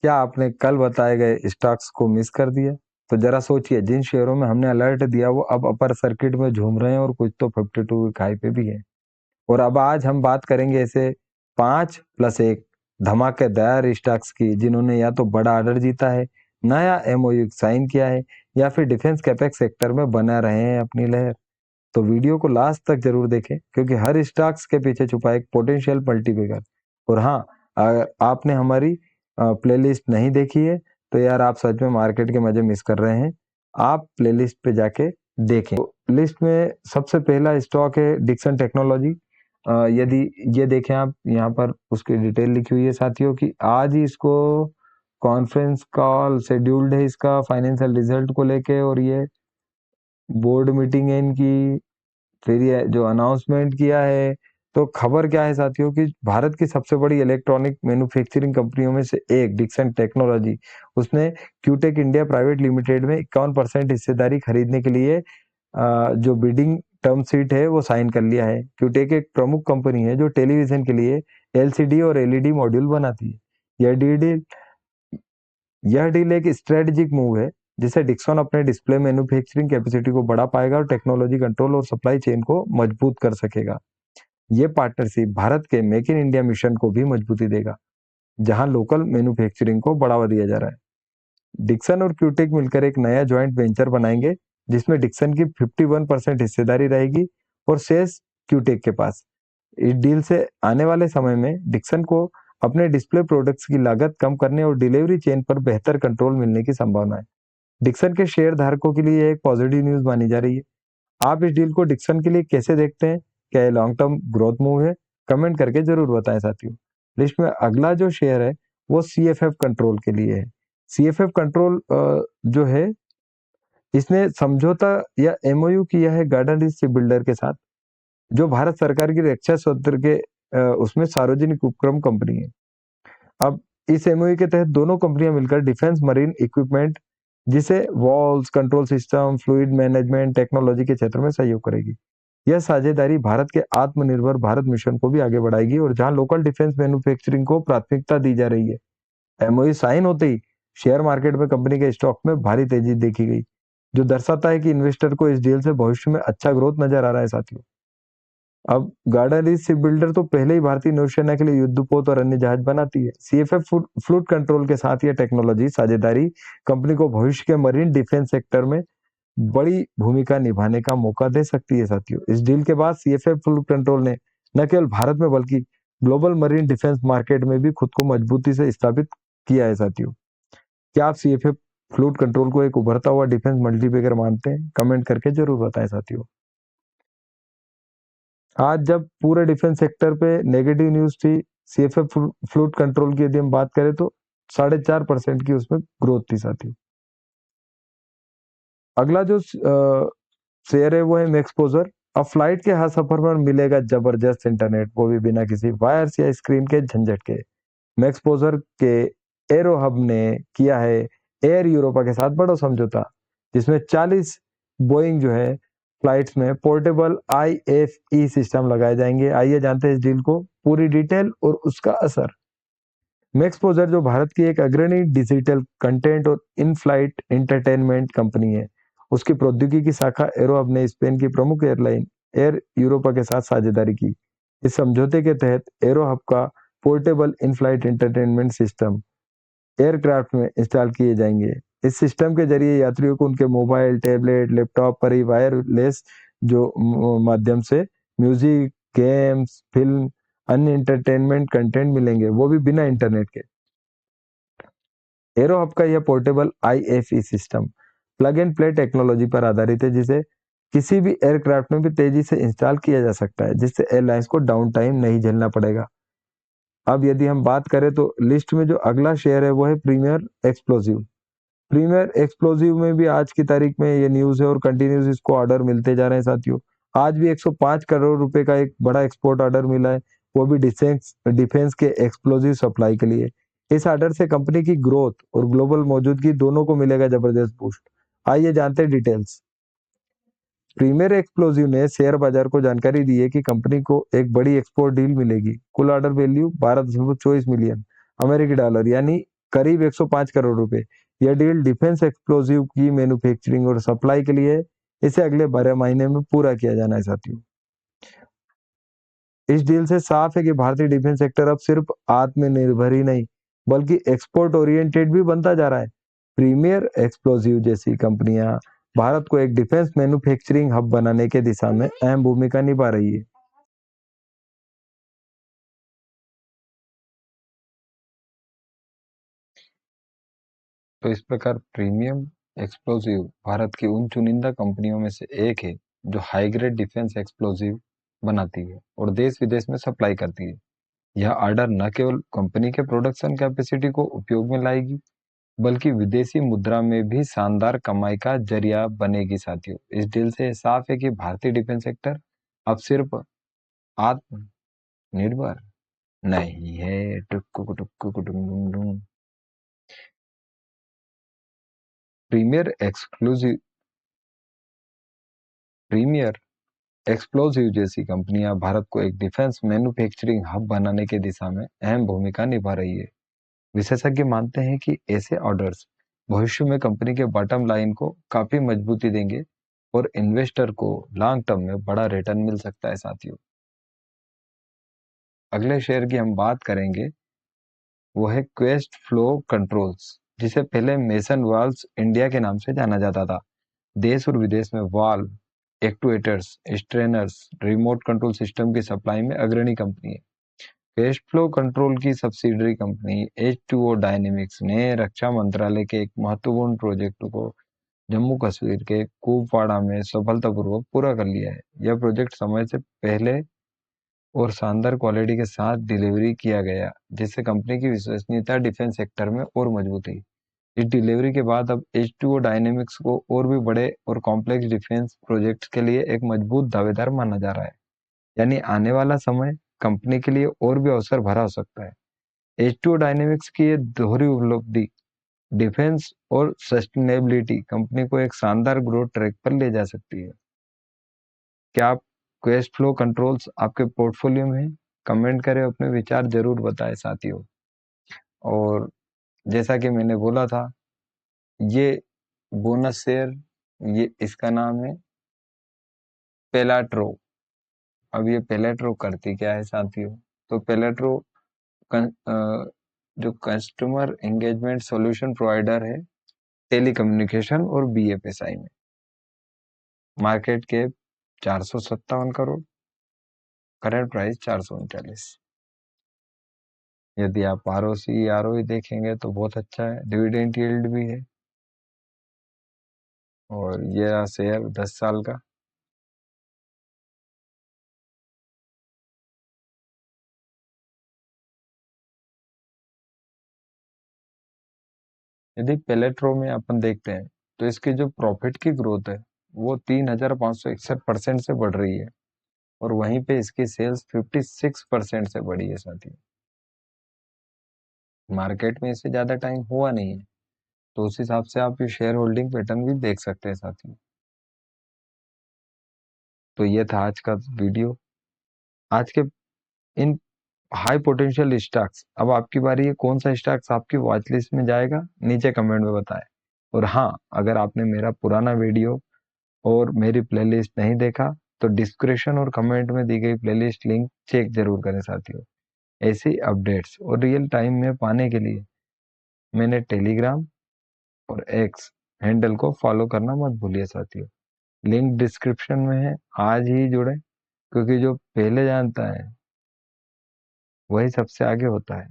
क्या आपने कल बताए गए स्टॉक्स को मिस कर दिया? तो जरा सोचिए, जिन शेयरों में हमने अलर्ट दिया वो अब अपर सर्किट में झूम रहे हैं और कुछ तो 52 वीक हाई पे भी है। और अब आज हम बात करेंगे ऐसे 5+1 धमाकेदार स्टॉक्स की, जिन्होंने या तो बड़ा ऑर्डर जीता है, नया एमओयू साइन किया है, या फिर डिफेंस कैपेक्स सेक्टर में बना रहे हैं अपनी लहर। तो वीडियो को लास्ट तक जरूर देखें, क्योंकि हर स्टॉक्स के पीछे छुपा एक पोटेंशियल मल्टीप्लिकेटर। और हाँ, अगर आपने हमारी प्लेलिस्ट नहीं देखी है तो यार आप सच में मार्केट के मजे मिस कर रहे हैं। आप प्लेलिस्ट पे जाके देखें। तो लिस्ट में सबसे पहला स्टॉक है डिक्सन टेक्नोलॉजी। यदि ये देखें आप, यहाँ पर उसकी डिटेल लिखी हुई है साथियों कि आज ही इसको कॉन्फ्रेंस कॉल शेड्यूल्ड है इसका फाइनेंशियल रिजल्ट को लेके, और ये बोर्ड मीटिंग है इनकी। फिर ये जो अनाउंसमेंट किया है, तो खबर क्या है साथियों कि भारत की सबसे बड़ी इलेक्ट्रॉनिक मैन्युफैक्चरिंग कंपनियों में से एक डिक्सन टेक्नोलॉजी, उसने क्यूटेक इंडिया प्राइवेट लिमिटेड में 51% हिस्सेदारी खरीदने के लिए जो बिडिंग टर्म शीट है वो साइन कर लिया है। क्यूटेक एक प्रमुख कंपनी है जो टेलीविजन के लिए एलसीडी और एलईडी मॉड्यूल बनाती है। यह डील एक स्ट्रेटेजिक मूव है जिससे डिक्सन अपने डिस्प्ले मैन्युफैक्चरिंग कैपेसिटी को बढ़ा पाएगा और टेक्नोलॉजी कंट्रोल और सप्लाई चेन को मजबूत कर सकेगा। ये पार्टनरशिप भारत के मेक इन इंडिया मिशन को भी मजबूती देगा, जहां लोकल मैन्युफैक्चरिंग को बढ़ावा दिया जा रहा है। डिक्सन और क्यूटेक मिलकर एक नया ज्वाइंट वेंचर बनाएंगे, जिसमें डिक्सन की 51% हिस्सेदारी रहेगी और शेष क्यूटेक के पास। इस डील से आने वाले समय में डिक्सन को अपने डिस्प्ले प्रोडक्ट्स की लागत कम करने और डिलीवरी चेन पर बेहतर कंट्रोल मिलने की संभावना है। डिक्सन के शेयर धारकों के लिए एक पॉजिटिव न्यूज मानी जा रही है। आप इस डील को डिक्सन के लिए कैसे देखते हैं? क्या ये लॉन्ग टर्म ग्रोथ मूव है? कमेंट करके जरूर बताएं साथियों। लिस्ट में अगला जो शेयर है वो सीएफएफ कंट्रोल के लिए है। सीएफएफ कंट्रोल जो है, इसने समझौता या एमओयू किया है गार्डन रीच शिप बिल्डर के साथ, जो भारत सरकार की रक्षा क्षेत्र के उसमें सार्वजनिक उपक्रम कंपनी है। अब इस एमओयू के तहत दोनों कंपनियां मिलकर डिफेंस मरीन इक्विपमेंट, जिसे walls, control system, fluid management technology के क्षेत्र में सहयोग करेगी। यह साझेदारी भारत के आत्मनिर्भर भारत मिशन को भी आगे बढ़ाएगी, और जहां लोकल डिफेंस मैन्युफैक्चरिंग को प्राथमिकता दी जा रही है। एमओयू साइन होते ही शेयर मार्केट में कंपनी के स्टॉक में भारी तेजी देखी गई, जो दर्शाता है कि इन्वेस्टर को इस डील से भविष्य में अच्छा ग्रोथ नजर आ रहा है साथियों। अब गार्डन रीच शिप बिल्डर तो पहले ही भारतीय नौसेना के लिए युद्धपोत और अन्य जहाज बनाती है। सीएफएफ फ्लूट कंट्रोल के साथ यह टेक्नोलॉजी साझेदारी कंपनी को भविष्य के मरीन डिफेंस सेक्टर में बड़ी भूमिका निभाने का मौका दे सकती है साथियों। इस डील के बाद सीएफएफ फ्लूट कंट्रोल ने न केवल भारत में बल्कि ग्लोबल मरीन डिफेंस मार्केट में भी खुद को मजबूती से स्थापित किया है साथियों। क्या आप सीएफएफ फ्लूट कंट्रोल को एक उभरता हुआ डिफेंस मल्टीप्लिकेटर मानते हैं? कमेंट करके जरूर बताएं साथियों। आज जब पूरे डिफेंस सेक्टर पे नेगेटिव न्यूज थी, सीएफएफ फ्लूट कंट्रोल की यदि हम बात करें तो 4.5% की उसमें ग्रोथ थी साथियों। अगला जो शेयर है वो है मैक्सपोजर। अब फ्लाइट के हर सफर पर मिलेगा जबरदस्त इंटरनेट, वो भी बिना किसी वायर्स या स्क्रीन के झंझट के। मैक्सपोजर के एरो हब ने किया है एयर यूरोपा के साथ बड़ा समझौता, जिसमें 40 बोइंग जो है फ्लाइट्स में पोर्टेबल आईएफई सिस्टम लगाए जाएंगे। आइए जानते हैं इस डील को पूरी डिटेल और उसका असर। मैक्सपोजर जो भारत की एक अग्रणी डिजिटल कंटेंट और इन फ्लाइट एंटरटेनमेंट कंपनी है, उसकी प्रौद्योगिकी शाखा एरो हब ने स्पेन की प्रमुख एयरलाइन एयर यूरोपा के साथ साझेदारी की। इस समझौते के तहत एरो हब का portable in flight entertainment system aircraft में इंस्टॉल किए जाएंगे। इस सिस्टम के जरिए यात्रियों को उनके मोबाइल, टैबलेट, लैपटॉप पर ही वायरलेस जो माध्यम से म्यूजिक, गेम्स, फिल्म, अन्य एंटरटेनमेंट कंटेंट मिलेंगे, वो भी बिना इंटरनेट के। एरो हब का यह portable IFE system plug and play technology पर आधारित है, जिसे किसी भी एयरक्राफ्ट में भी तेजी से इंस्टॉल किया जा सकता है, जिससे एयरलाइंस को डाउन टाइम नहीं झेलना पड़ेगा। अब यदि हम बात करें तो लिस्ट में जो अगला शेयर है वो है प्रीमियर एक्सप्लोजिव। प्रीमियर एक्सप्लोजिव में भी आज की तारीख में ये न्यूज है और कंटिन्यूस इसको ऑर्डर मिलते जा रहे हैं साथियों। आज भी 105 करोड़ रुपए का एक बड़ा एक्सपोर्ट ऑर्डर मिला है, वो भी डिफेंस के एक्सप्लोजिव सप्लाई के लिए। इस ऑर्डर से कंपनी की ग्रोथ और ग्लोबल मौजूदगी दोनों को मिलेगा जबरदस्त बूस्ट। आइए जानते हैं डिटेल्स। प्रीमियर एक्सप्लोजिव ने शेयर बाजार को जानकारी दी है कि कंपनी को एक बड़ी एक्सपोर्ट डील मिलेगी। कुल ऑर्डर वैल्यू 12.24 मिलियन अमेरिकी डॉलर यानी करीब 105 करोड़ रुपए। यह डील डिफेंस एक्सप्लोजिव की मैन्युफैक्चरिंग और सप्लाई के लिए इसे अगले 12 महीने में पूरा किया जाना है साथियों। इस डील से साफ है कि भारतीय डिफेंस सेक्टर अब सिर्फ आत्मनिर्भर ही नहीं बल्कि एक्सपोर्ट ओरिएंटेड भी बनता जा रहा है। प्रीमियर एक्सप्लोजिव जैसी कंपनियां भारत को एक डिफेंस मैन्युफैक्चरिंग हब बनाने के दिशा में अहम भूमिका निभा रही है। तो इस प्रकार प्रीमियम एक्सप्लोजिव भारत की उन चुनिंदा कंपनियों में से एक है जो हाई ग्रेड डिफेंस एक्सप्लोजिव बनाती है और देश विदेश में सप्लाई करती है। यह ऑर्डर न केवल कंपनी के प्रोडक्शन कैपेसिटी को उपयोग में लाएगी बल्कि विदेशी मुद्रा में भी शानदार कमाई का जरिया बनेगी साथियों। इस डील से साफ है कि भारतीय डिफेंस सेक्टर अब सिर्फ आत्मनिर्भर नहीं है। Tukku Tukku डुम डुम। Premiere exclusive premiere explosive जैसी कंपनियां भारत को एक डिफेंस मैन्युफैक्चरिंग हब बनाने की दिशा में अहम भूमिका निभा रही है। विशेषज्ञ मानते हैं कि ऐसे ऑर्डर्स भविष्य में कंपनी के बॉटम लाइन को काफी मजबूती देंगे और इन्वेस्टर को लॉन्ग टर्म में बड़ा रिटर्न मिल सकता है साथियों। अगले शेयर की हम बात करेंगे वो है क्वेस्ट फ्लो कंट्रोल्स, जिसे पहले मेसन वाल्व्स इंडिया के नाम से जाना जाता था। देश और विदेश में valve actuators strainers remote control system की सप्लाई में अग्रणी कंपनी है। कैश फ्लो कंट्रोल की सब्सिडरी कंपनी H2O डायनेमिक्स ने रक्षा मंत्रालय के एक महत्वपूर्ण प्रोजेक्ट को जम्मू कश्मीर के कुपवाड़ा में सफलतापूर्वक पूरा कर लिया है। यह प्रोजेक्ट समय से पहले और शानदार क्वालिटी के साथ डिलीवरी किया गया, जिससे कंपनी की विश्वसनीयता डिफेंस सेक्टर में और मजबूत हुई। इस डिलीवरी के बाद अब H2O डायनेमिक्स को और भी बड़े और कॉम्प्लेक्स डिफेंस प्रोजेक्ट्स के लिए एक मजबूत दावेदार माना जा रहा है। यानी आने वाला समय कंपनी के लिए और भी अवसर भरा हो सकता है। H2O डायनेमिक्स की ये दोहरी उपलब्धि डिफेंस और सस्टेनेबिलिटी कंपनी को एक शानदार ग्रोथ ट्रैक पर ले जा सकती है। क्या आप क्वेस्ट फ्लो कंट्रोल्स आपके पोर्टफोलियो में है? कमेंट करें, अपने विचार जरूर बताएं साथियों। और जैसा कि मैंने बोला था, ये बोनस शेयर, ये इसका नाम है पेलाट्रो। अब ये पेलाट्रो करती क्या है साथियों? तो पेलाट्रो जो कस्टमर एंगेजमेंट सॉल्यूशन प्रोवाइडर है टेलीकम्युनिकेशन और BFSI में। Market cap 457 crore, current price 439। यदि आप ROC देखेंगे तो बहुत अच्छा है, डिविडेंड यील्ड भी है और यह शेयर 10 साल का। यदि पेलेट्रो में अपन देखते हैं तो इसकी जो प्रॉफिट की ग्रोथ है वो 3,561% से बढ़ रही है और वहीं पे इसकी सेल्स 56% से बढ़ी है साथी। मार्केट में इससे ज्यादा टाइम हुआ नहीं है, तो उस हिसाब से आप ये शेयर होल्डिंग पैटर्न भी देख सकते हैं साथी। तो ये था आज का वीडियो। आज के इन हाई पोटेंशियल स्टॉक्स, अब आपकी बारी है, कौन सा स्टॉक्स आपकी वॉच लिस्ट में जाएगा नीचे कमेंट में बताएं। और हाँ, अगर आपने मेरा पुराना वीडियो और मेरी प्लेलिस्ट नहीं देखा तो डिस्क्रिप्शन और कमेंट में दी गई प्लेलिस्ट लिंक चेक जरूर करें साथियों। ऐसी अपडेट्स और रियल टाइम में पाने के लिए मैंने टेलीग्राम और एक्स हैंडल को फॉलो करना मत भूलिए साथियों। लिंक डिस्क्रिप्शन में है, आज ही जुड़े, क्योंकि जो पहले जानता है वही सबसे आगे होता है।